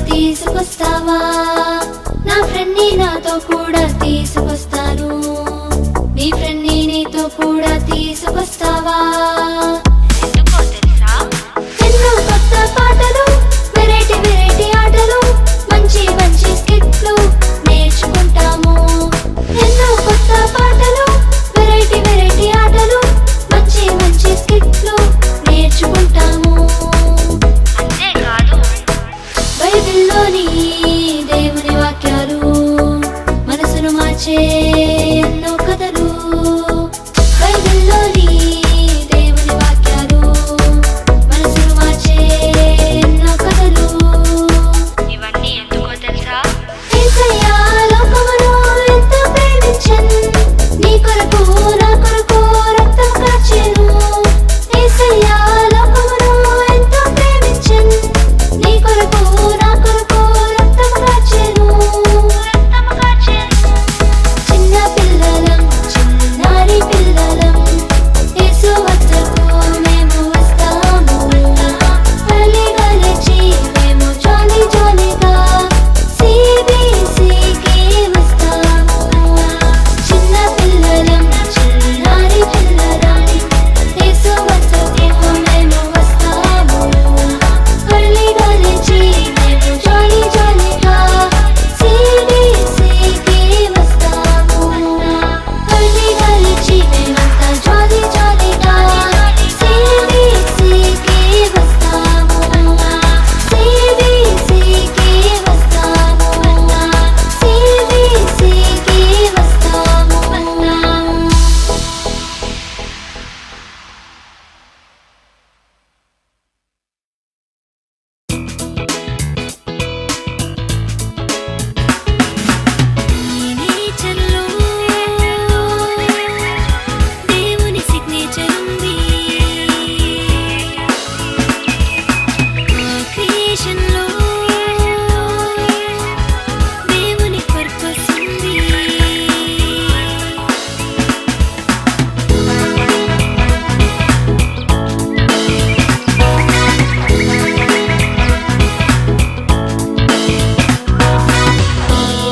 తీసుకొస్తావా? నా ఫ్రెండ్ ని నాతో కూడా తీసుకొస్తాను. నీ ఫ్రెండ్ ని నీతో కూడా తీసుకొస్తావా? ఎందుకో తెలుసా? ఎన్నో కొత్త పాటలు, వెరైటీ వెరైటీ ఆటలు, మంచి మంచి స్కిట్లు నేర్చుకుంటాము. ఎన్నో కొత్త పాటలు, వెరైటీ వెరైటీ ఆటలు, మంచి మంచి స్కిట్లు నేర్చుకుంటాము. అంతేకాదు, బైబిల్లోని దేవుని వాక్యాలు, మనసును మార్చే ఎన్నో కథలు. బైబిల్లోని దేవుని వాక్యాలు, మనసును మార్చే ఎన్నో కథలు. ఇవన్నీ ఎందుకో తెలుసా? యేసయ్యా లోకమును ఎంతో ప్రేమించెను, నీ కొరకు నా కొరకు రక్తం కార్చెను. యేసయ్యా లోకమును ఎంతో ప్రేమించెను, నీ కొరకు నా కొరకు రక్తం కార్చెను. చిన్న పిల్లలం, చిన్నారి పిల్లలం, యేసు వద్దకు మేము వస్తాము. ఎర్లీ గా లేచి మేము జాలీ జాలీగా CBCకి వస్తాము. చిన్న పిల్లలం, చిన్నారి పిల్లలం, యేసు వద్దకు మేము వస్తాము. ఎర్లీ గా లేచి మేము జాలీ జాలీగా CBCకి వస్తాము. ఎర్లీ గా లేచి మేమంతా జాలీ జాలీగా CBCకి వస్తాము. CBCకి వస్తాము. CBCకి వస్తాము. దేవుని సిగ్నేచర్ ఉంది. క్రియేషన్ లో దేవుని పర్పస్ ఉంది.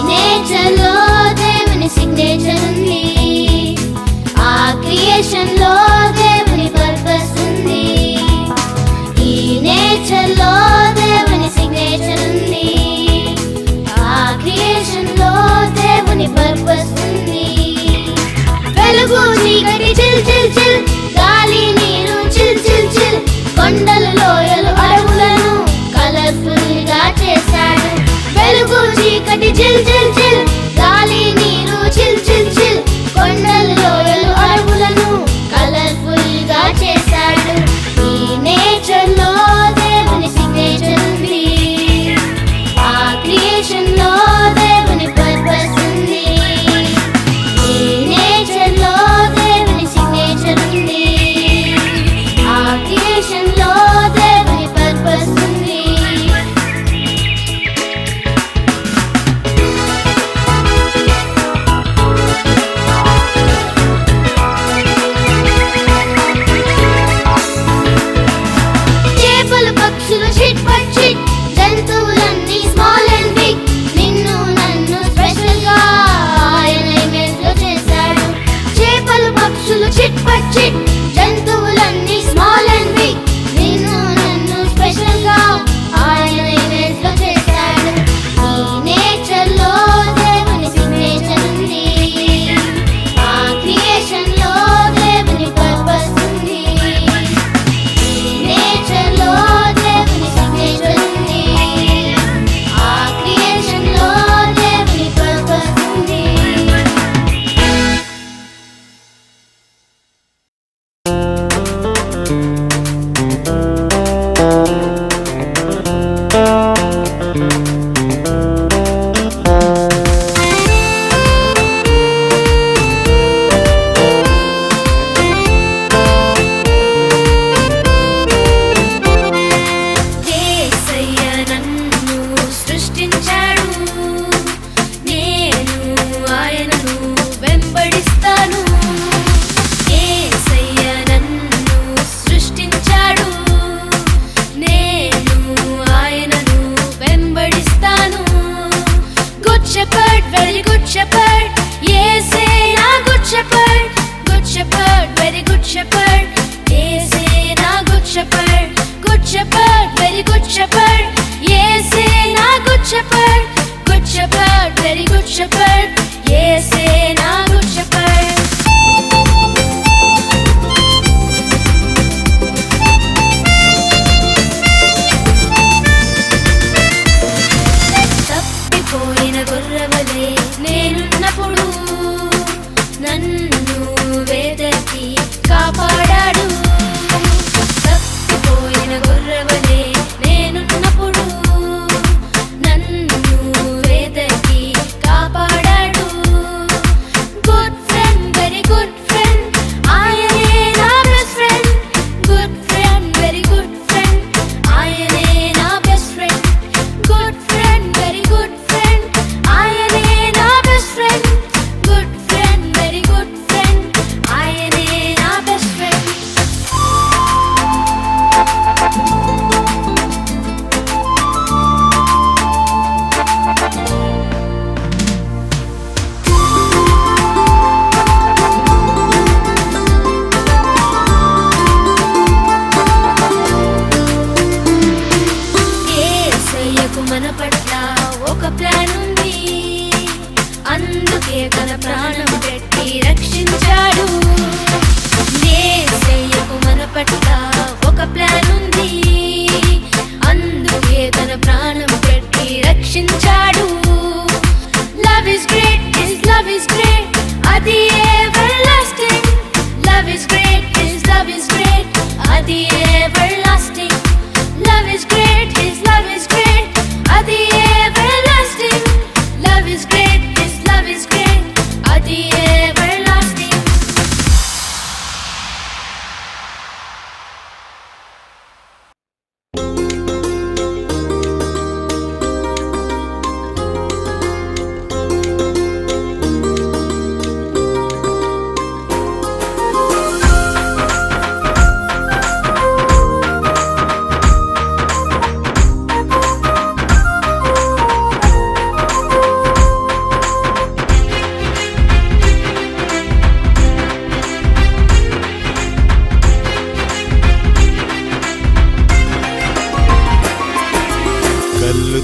నేచర్లో దేవుని సిగ్నేచర్ ఉంది. ఆ క్రియేషన్ లో దేవుని పర్పస్ ఉంది. ఈ నేచర్లో దేవుని సిగ్నేచర్ ఉంది. ఆ క్రియేషన్ లో దేవుని పర్పస్ ఉంది. వెలుగు చీకటి చిల్ చిల్ చిల్, గాలి నీరు చిల్ చిల్ చిల్, కొండలు లోయలు అడవులను కలర్ఫుల్ గా చేశాడు. వెలుగు చీకటి చిల్ చిల్ చిల్, గాలి నీరు చిల్ చిల్ చిల్, కొండలు లోయలు అడవులను కలర్ఫుల్ గా చేశాడు. ఈ నేచర్ లో దేవుని సిగ్నేచర్ ఉంది. ఆ క్రియేషన్ లో దేవుని పర్పస్ ఉంది. ఈ నేచర్ లో దేవుని సిగ్నేచర్ ఉంది.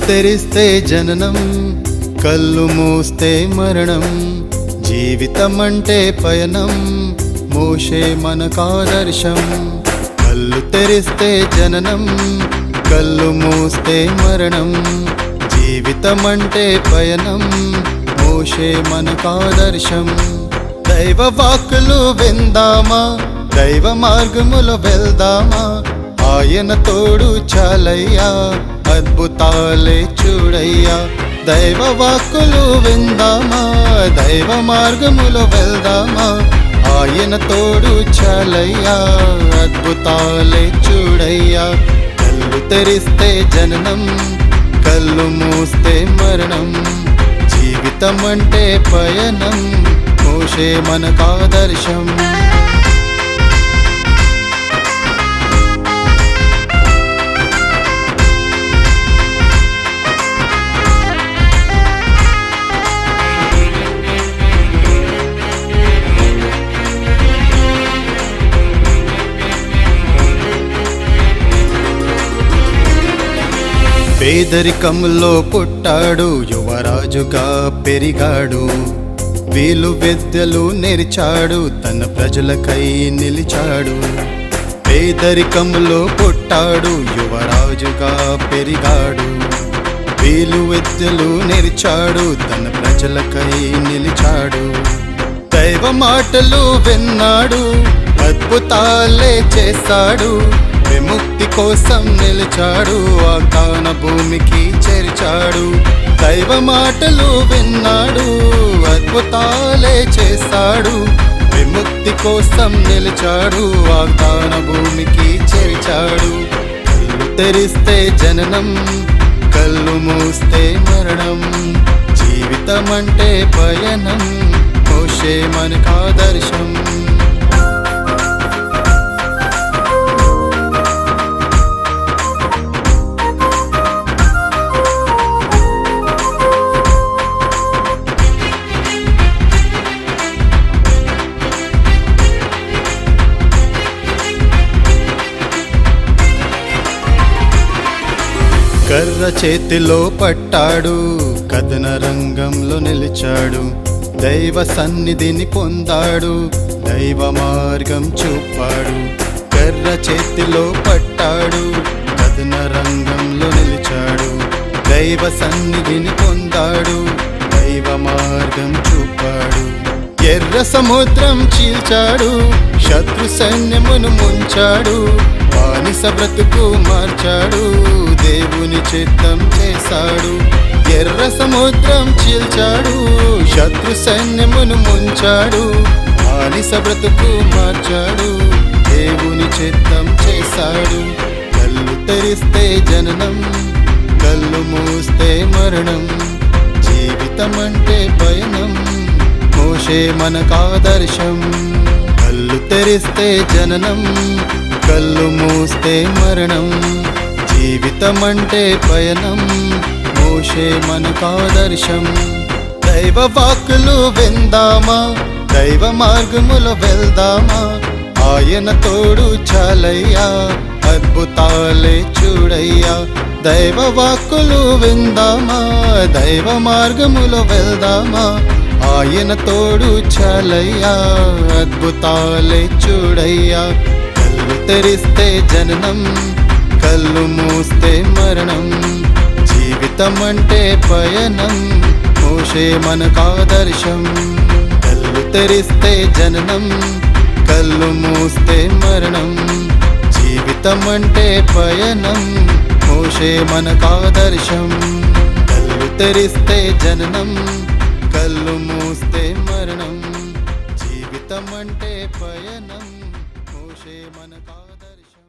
తెరిస్తే జననం, కళ్ళు మూస్తే మరణం. జీవితమంటే పయనం, మోషే మనకాదర్శం. కళ్ళు తెరిస్తే జననం, కళ్ళు మూస్తే మరణం. జీవితమంటే పయనం, మోషే మనకాదర్శం. దైవ వాక్కులు విందామా, దైవ మార్గములో వెళ్దామా. ఆయన తోడు చాలయ్యా, అద్భుతాలే చూడయ్యా. దైవ వాక్కులు విందామా, దైవ మార్గములో వెళ్దామా. ఆయన తోడు చాలయ్యా, అద్భుతాలే చూడయ్యా. కళ్ళు తెరిస్తే జననం, కళ్ళు మూస్తే మరణం. జీవితమంటే పయనం, మోషే మనకాదర్శం. పేదరికంలో పుట్టాడు, యువరాజుగా పెరిగాడు. వీలు విద్యలు నేర్చాడు, తన ప్రజలకై నిలిచాడు. పేదరికంలో పుట్టాడు, యువరాజుగా పెరిగాడు. వీలు విద్యలు నేర్చాడు, తన ప్రజలకై నిలిచాడు. దైవ మాటలు విన్నాడు, అద్భుతాలే చేశాడు. విముక్తి కోసం నిలిచాడు, వాగ్దాన భూమికి చేర్చాడు. దైవ మాటలు విన్నాడు, అద్భుతాలే చేశాడు. విముక్తి కోసం నిలిచాడు, వాగ్దాన భూమికి చేర్చాడు. కళ్ళు తెరిస్తే జననం, కళ్ళు మూస్తే మరణం. జీవితమంటే పయనం, మోషే మనకాదర్శం. కర్ర చేతిలో పట్టాడు, కథన రంగంలో నిలిచాడు. దైవ సన్నిధిని పొందాడు, దైవ మార్గం చూపాడు. కర్ర చేతిలో పట్టాడు, కథన రంగంలో నిలిచాడు. దైవ సన్నిధిని పొందాడు, దైవ మార్గం చూపాడు. ఎర్ర సముద్రం చీల్చాడు, శత్రు సైన్యమును ముంచాడు. బానిస బ్రతుకు మార్చాడు, దేవుని చిత్తం చేశాడు. ఎర్ర సముద్రం చీల్చాడు, శత్రు సైన్యమును ముంచాడు. బానిస బ్రతుకు మార్చాడు, దేవుని చిత్తం చేశాడు. కళ్ళు తెరిస్తే జననం, కళ్ళు మూస్తే మరణం. జీవితమంటే పయనం, మోషే మనకాదర్శం. కళ్ళు తెరిస్తే జననం, కళ్ళు మూస్తే మరణం. జీవితమంటే పయనం, మోషే మనకాదర్శం. దైవ వాక్కులు విందామా, దైవ మార్గములో వెళ్దామా. ఆయన తోడు చాలయ్యా, అద్భుతాలే చూడయ్యా. దైవ వాక్కులు విందామా, దైవ మార్గములో వెళ్దామా. ఆయన తోడు చాలయ్యా, అద్భుతాలే చూడయ్యా. కళ్ళు తెరిస్తే జననం, కళ్ళు మూస్తే మరణం. జీవితమంటే పయనం, మోషే మనకాదర్శం. కళ్ళు తెరిస్తే జననం, కళ్ళు మూస్తే మరణం. జీవితమంటే పయనం, మోషే మనకాదర్శం. కళ్ళు తెరిస్తే జననం, కళ్ళు మూస్తే మరణం. జీవితమంటే పయనం, మోషే మనకాదర్శం.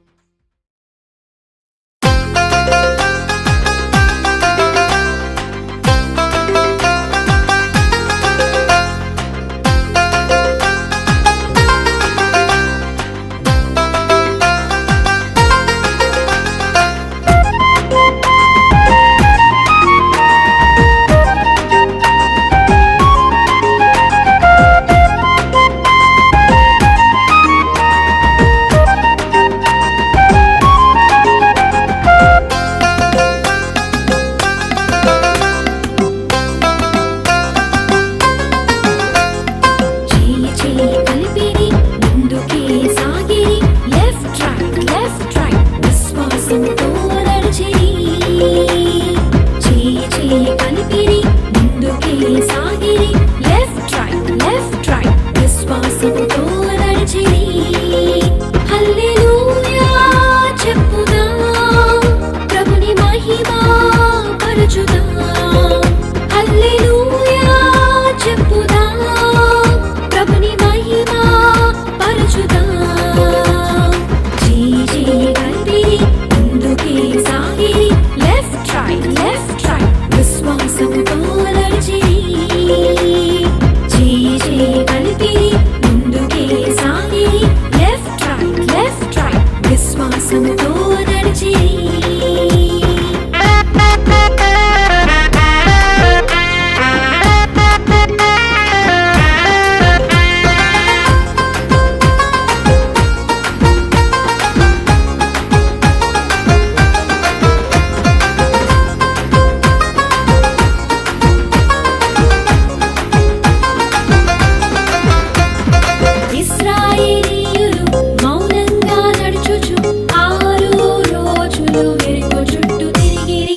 విశ్వాసముతో నడిచిరి. హల్లెలూయా చెప్పుదాం, ప్రభుని మహిమా పరచుదాం. హల్లెలూయా చెప్పుదాం, ప్రభుని మహిమా పరచుదాం. జీ గల్పిరి ముందుకే సాగిరి, లెఫ్ట్ రైట్ విశ్వాసముతో నడిచిరి. జీ గల్పిరి ముందుకే సాగిరి, లెఫ్ట్ రైట్ విశ్వాసముతో నడిచిరి. ఇశ్రాయేలీయులు మౌనంగా నడుచుచు 6 రోజులు ఎరికో చుట్టూ తిరిగిరి.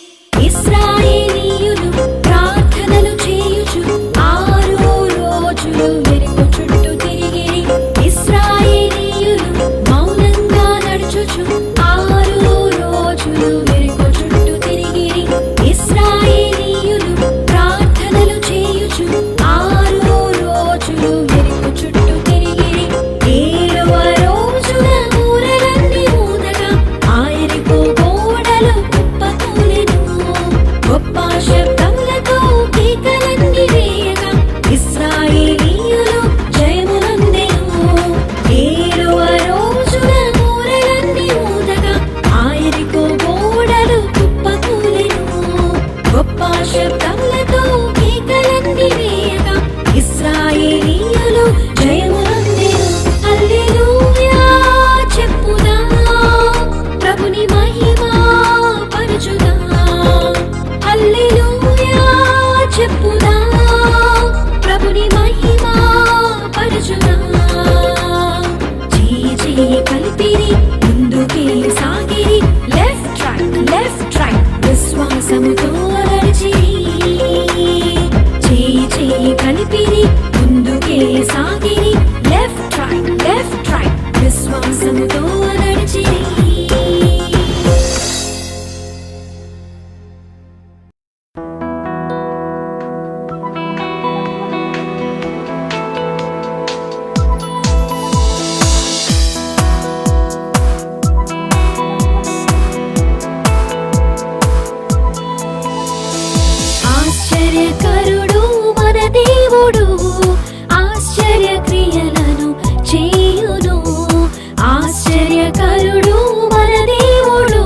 ఇశ్రాయేలీయులు ప్రార్థనలు చేయుచు 6 రోజులు ఎరికో చుట్టూ తిరిగిరి. ఇశ్రాయేలీయులు మౌనంగా నడుచుచు 6 రోజులు ఎరికో చుట్టూ తిరిగిరి. ఇశ్రాయేలీయులు ప్రార్థనలు చేయుచు 6 రోజులు ఎరికో చుట్టూ తిరిగిరి. 7వ రోజున ఊరలన్నీ ఊదగా ఆ యెరికో గోడలు కుప్పకూలెను. గొప్ప శబ్దములతో కేకలన్నీ వేయగా ఇశ్రాయేలీయులు జయమునందెను. 7వ రోజున ఊరలన్నీ ఊదగా ఆ యెరికో గోడలు కుప్పకూలెను. గొప్ప శబ్దములతో కేకలన్నీ వేయగా ఇశ్రాయేలీయులు జయమునందెను. హల్లెలూయా చెప్పుదాం, ప్రభుని మహిమా పరచుదాం. హల్లెలూయా చెప్పుదాం, ప్రభుని మహిమా పరచుదాం. జీ కలిపిరి ముందుకే సాగిరి, లెఫ్ట్ రైట్ విశ్వాసముతో నడిచిరి. జీ కలిపిరి ముందుకే సాగిరి, లెఫ్ట్ రైట్ విశ్వాసముతో నడిచిరి. ఆశ్చర్యకరుడు మన దేవుడు, ఆశ్చర్య క్రియలను చేయును. ఆశ్చర్యకరుడు మన దేవుడు,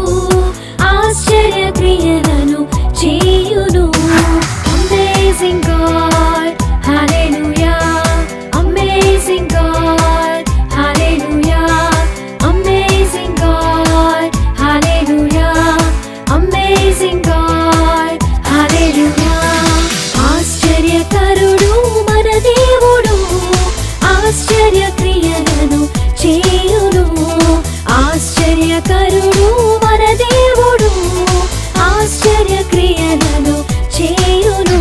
ఆశ్చర్య క్రియలను చేయును. Amazing God, hallelujah. Amazing God, hallelujah. Amazing God, hallelujah. Amazing God, hallelujah. ఆశ్చర్యకరుడు మన దేవుడు, ఆశ్చర్య క్రియలను చేయును. ఆశ్చర్యకరుడు మన దేవుడు, ఆశ్చర్య క్రియలను చేయును.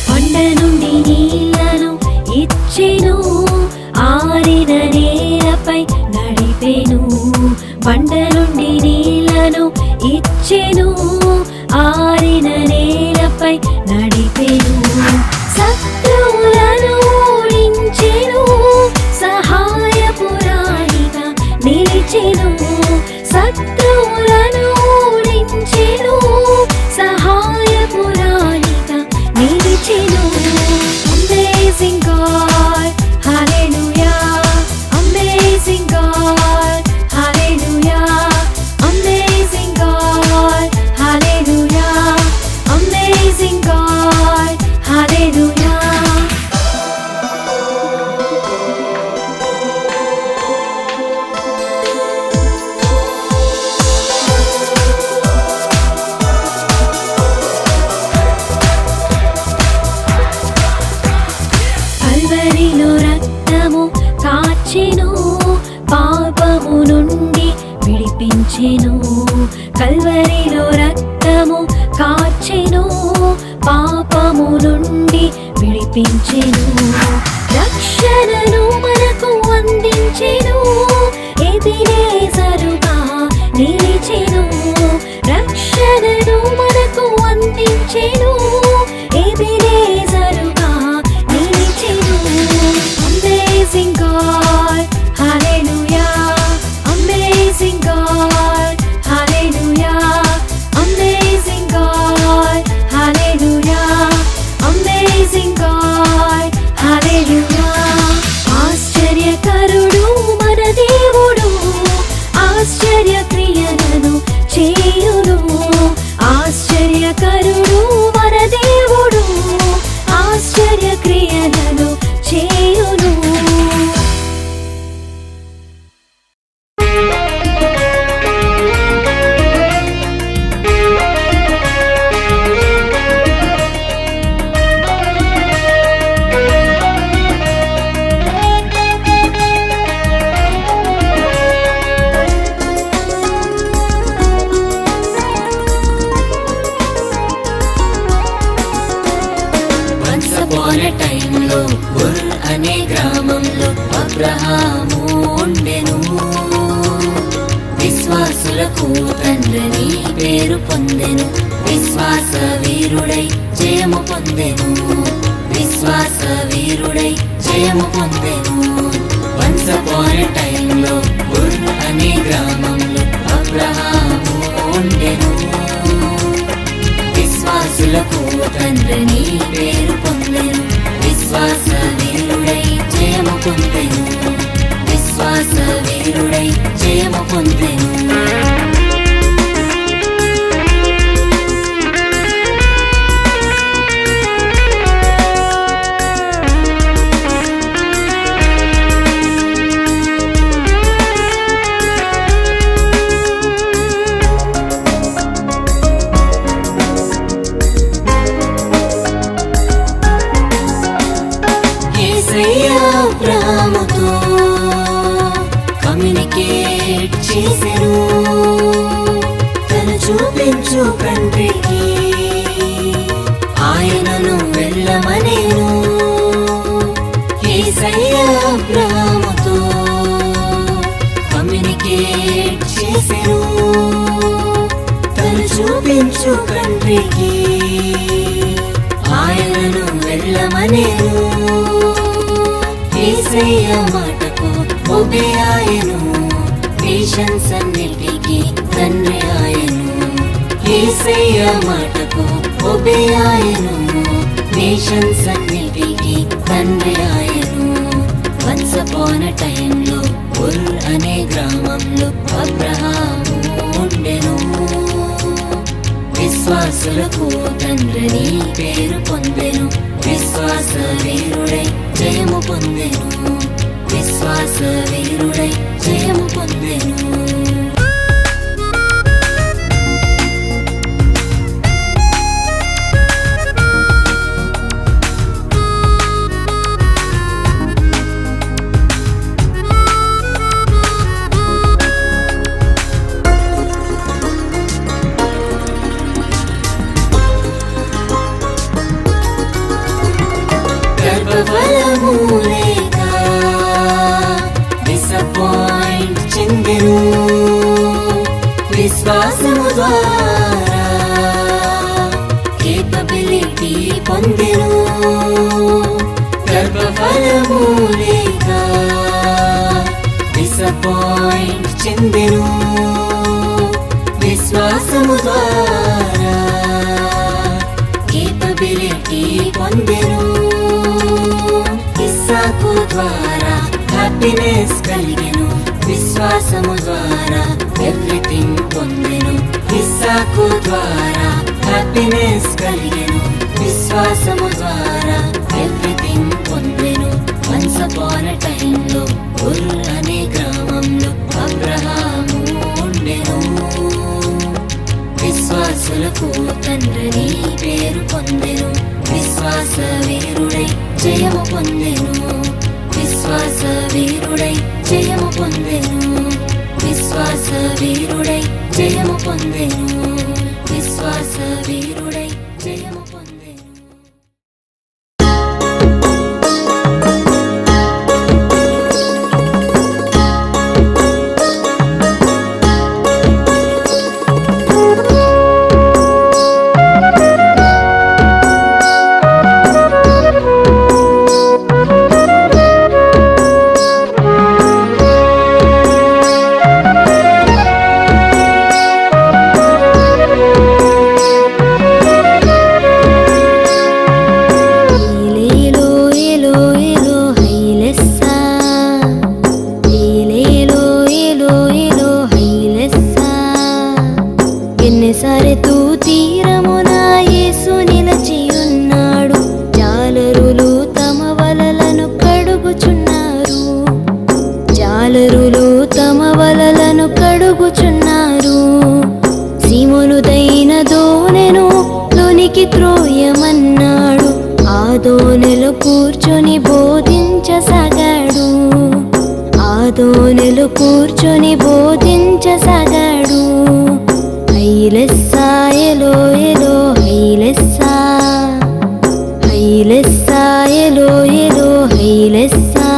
కొండ నుండి నీళ్లను ఇచ్చెను, ఆరిన నేలపై నడిపెను. బండ నుండి నీళ్లను ఇచ్చెను, ఆరిన నేలపై నడిపెను. శత్రువులను ఓడించెను, సహాయపురాణిగా నిలిచెను. శత్రువులను ఓడించెను, సహాయపురాణిగా నిలిచెను. Amazing God, hallelujah. Amazing God, hallelujah. Amazing God, hallelujah. Amazing God, hallelujah. నడిపించెను, రక్షణను మనకు అందించెను, ఎబెనేజరుగా నిలిచెను, రక్షణను మనకు అందించెను, ఎబెనేజరుగా నిలిచెను. అమేజింగ్ గాడ్ హల్లెలూయా, అమేజింగ్ గాడ్ హల్లెలూయా, అమేజింగ్ గాడ్ హల్లెలూయా, అమేజింగ్ గాడ్ హల్లెలూయా. ఆశ్చర్యకరుడు మన దేవుడు, ఆశ్చర్య క్రియలను చేయును, ఆశ్చర్యకరుడు మన దేవుడు, ఆశ్చర్య క్రియలను చేయును. Once upon a time లో ఉర్ అనే గ్రామంలో అబ్రహాము ఉండెను, విశ్వాసులకు తండ్రిని పేరు పొందెను, విశ్వాస వీరుడై జయము పొందెను, విశ్వాస వీరుడై జయము పొందెను. Once upon a time లో ఉర్ అనే గ్రామంలో అబ్రహాము ఉండెను, విశ్వాసులకు తండ్రిని పేరు పొందెను, విశ్వాస వీరుడై జయము పొందెను, విశ్వాస వీరుడై జయము పొందెను. యేసయ్య అబ్రాహాముతో కమ్యూనికేట్ చేసెను, తను చూపించు కంట్రీకి ఆయనను వెళ్ళమనేను. యేసయ్య అబ్రాహాముతో కమ్యూనికేట్ చేసెను, తను చూపించు కంట్రీకి ఆయనను వెళ్ళమనేను. యేసయ్య మాటకు ఒబే ఆయను, నేషన్స్ అన్నిటికీ తండ్రి ఆయను. యేసయ్య మాటకు ఒబే ఆయను, నేషన్స్ అన్నిటికీ తండ్రి ఆయను. వన్స్ అపాన్ ఎ టైమ్ లో ఉర్ అనే గ్రామంలో అబ్రహాము ఉండెను, విశ్వాసులకు తండ్రిని పేరు పొందెను, విశ్వాస వీరుడై జయము పొందెను, విశ్వాస వీరుడై జయము పొందెను. గర్భఫలము లేక డిసప్పాయింట్ చెందెను, విశ్వాసము ద్వారా కేపబిలిటీ పొందెను. గర్భఫలము లేక డిసప్పాయింట్ చెందెను, విశ్వాసము ద్వారా కేపబిలిటీ పొందెను. ఇస్సాకు ద్వారా హ్యాపీనెస్ కలిగెను, విశ్వాసము ద్వారా ఎవ్రీథింగ్ పొందెను. ఇస్సాకు ద్వారా హ్యాపీనెస్ కలిగెను, విశ్వాసము ద్వారా ఎవ్రీథింగ్ పొందెను. వన్స్ అపాన్ ఎ టైమ్ లో ఉర్ అనే గ్రామంలో అబ్రహాము ఉండెను, విశ్వాసులకు తండ్రిని పేరు పొందెను, విశ్వాస వీరుడై జయము పొందెను, విశ్వాస వీరుడై జయము పొందెను, విశ్వాస వీరుడై జయము పొందెను, విశ్వాస వీరుడై జయము పొందెను. జాలరులు తమ వలలను కడుగుచున్నారు. సీమోనుదైన దోనెను లోనికి త్రోయమన్నాడు. ఆ దోనెలో కూర్చొని బోధించసాగాడు. ఆ దోనెలో కూర్చొని బోధించసాగాడు. హైలెస్సా ఎలో ఎలో హైలెస్సా, హైలెస్సా ఎలో ఎలో హైలెస్సా.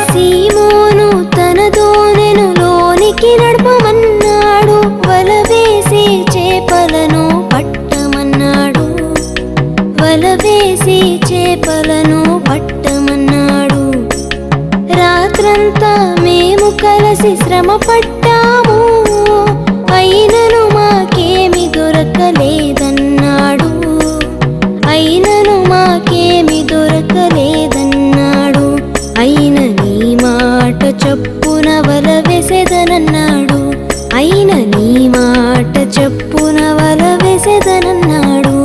సీమోను తన దోనెను లోనికి నడపమన్నాడు. వల వేసి చేపలను పట్టమన్నాడు. వల వేసి చేపలను పట్టమన్నాడు. రాత్రంతా మేము కలిసి శ్రమ పట్టాము, అయినను మాకేమి దొరకలేదన్నాడు. అయినను మాకేమి దొరకలేదన్నాడు. అయిన నీ మాట చొప్పున వల వేసెదనన్నాడు. అయిన నీ మాట చొప్పున వల వేసెదనన్నాడు.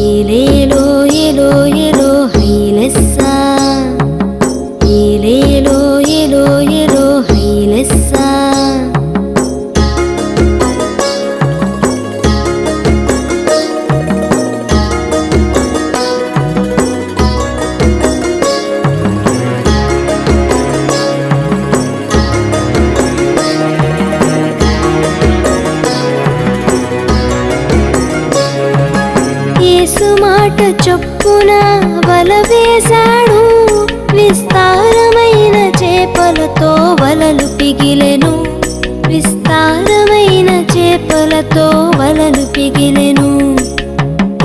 ఏలేలో ఎలో ఎలో హైలెస్సా, ఏలేలో ఎలో ఎలో హైలెస్సా. యేసు మాట చొప్పున వల వేశాడు. విస్తారమైన చేపలతో వలలు పిగిలెను. విస్తారమైన చేపలతో వలలు పిగిలెను.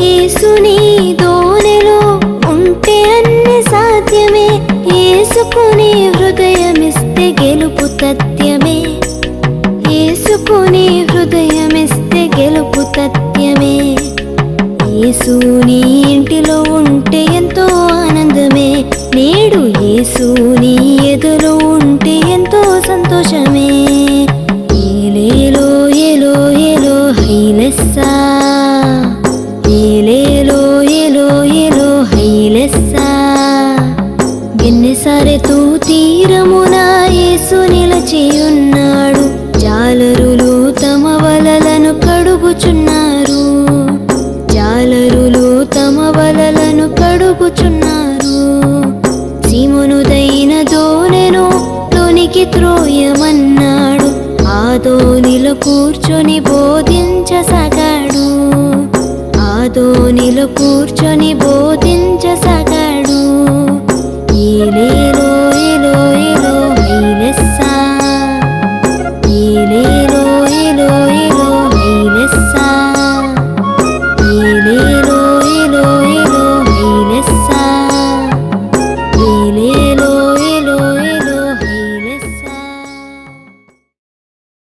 యేసుని దోనెలో ఉంటే అన్ని సాధ్యమే. యేసుకుని హృదయమిస్తే గెలుపు తథ్యమే. యేసుకుని హృదయమిస్తే గెలుపు తథ్యమే. యేసు నీ ఇంటిలో ఉంటే ఎంతో ఆనందమే. నేడు యేసు నీ ఎదులో ఉంటే ఎంతో సంతోషమే. ఏలేలో ఎలో ఎలో హైలెస్సా, ఏలేలో ఎలో ఎలో హైలెస్సా. గిన్నెసరెతు తీరమున యేసు నిలచియున్నాడు. జాలరులు తమ వలలను కడుగుచున్నారు. జాలరులు తమ వలలను కడుగుచున్నారు. సీమోనుదైన దోనెను లోనికి త్రోయమన్నాడు. ఆ దోనిలో కూర్చొని బోధించసాగాడు. ఆ దోనిలో కూర్చొని బోధించసాగాడు. ఏలేలో